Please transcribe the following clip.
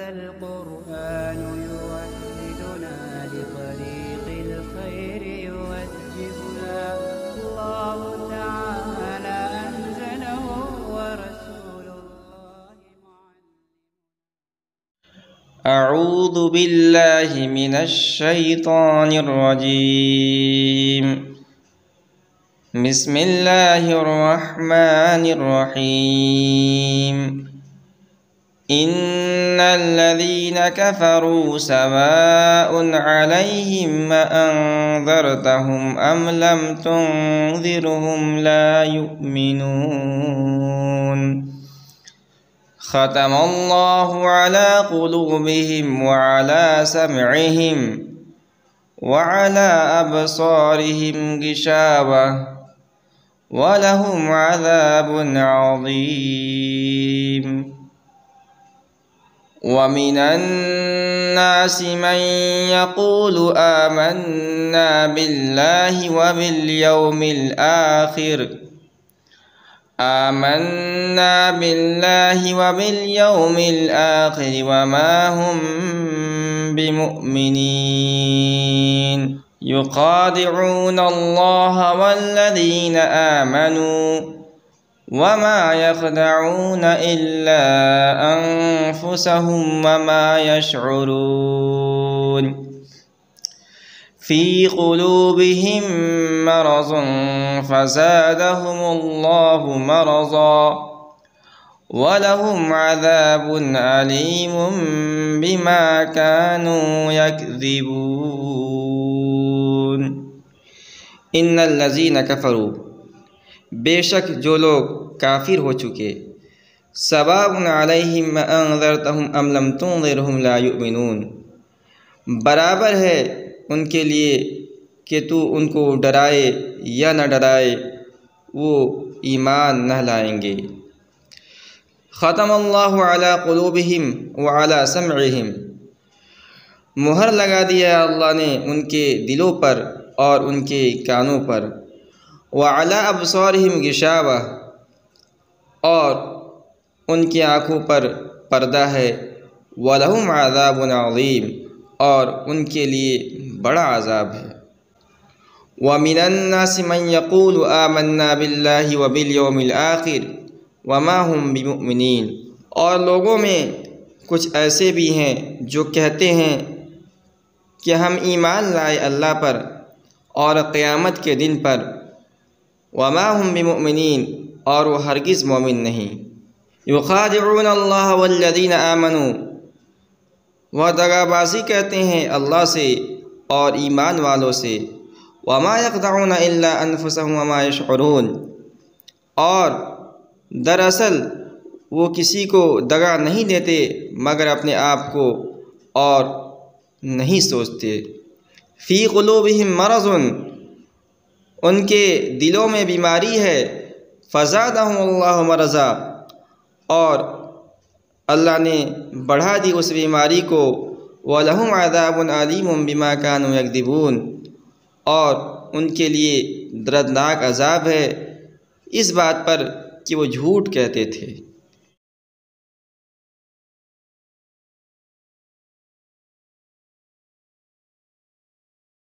هذا القرآن يوحدنا لطريق الخير يوجهنا الله تعالى أنزله ورسول الله أعوذ بالله من الشيطان الرجيم. بسم الله الرحمن الرحيم. إن الذين كفروا سواء عليهم أأنذرتهم أم لم تنذرهم لا يؤمنون. ختم الله على قلوبهم وعلى سمعهم وعلى أبصارهم غشاوة ولهم عذاب عظيم. ومن الناس من يقول آمنا بالله وباليوم الآخر وما هم بمؤمنين. يخادعون الله والذين آمنوا وما يخدعون إلا أنفسهم وما يشعرون. في قلوبهم مرض فزادهم الله مرضا ولهم عذاب أليم بما كانوا يكذبون. ان الذین کفروا، بے شک جو لوگ کافر ہو چکے، سواء علیہم انذرتہم ام لم تنذرہم لا یؤمنون، برابر ہے ان کے لیے کہ تو ان کو ڈرائے یا نہ ڈرائے، وہ ایمان نہ لائیں گے۔ ختم اللہ علی قلوبہم وعلی سمعہم، مہر لگا دیا اللہ نے ان کے دلوں پر اور ان کے کانوں پر۔ وعلی ابصارہم غشاوہ، اور ان کی آنکھوں پر پردہ ہے۔ ولہم عذاب عظیم، اور ان کے لیے بڑا عذاب ہے۔ ومن الناس من يقول آمنا باللہ وبالیوم الآخر وما هم بمؤمنین، اور لوگوں میں کچھ ایسے بھی ہیں جو کہتے ہیں کہ ہم ایمان لائے اللہ پر اور قیامت کے دن پر، وما هم بمؤمنین، اور وہ ہرگز مومن نہیں۔ یخادعون اللہ والذین آمنوا، وہ دغا بازی کرتے ہیں اللہ سے اور ایمان والوں سے۔ وما یخدعون الا انفسهم وما یشعرون، اور دراصل وہ کسی کو دغا نہیں دیتے مگر اپنے آپ کو، اور نہیں سوچتے۔ فی قلوبہم مرض، ان کے دلوں میں بیماری ہے۔ فزادہم اللہ مرضا، اور اللہ نے بڑھا دی اس بیماری کو۔ وَلَهُمْ عَذَابٌ عَلِيمٌ بِمَا كَانُوا يَكْذِبُونَ، اور ان کے لیے دردناک عذاب ہے اس بات پر کہ وہ جھوٹ کہتے تھے۔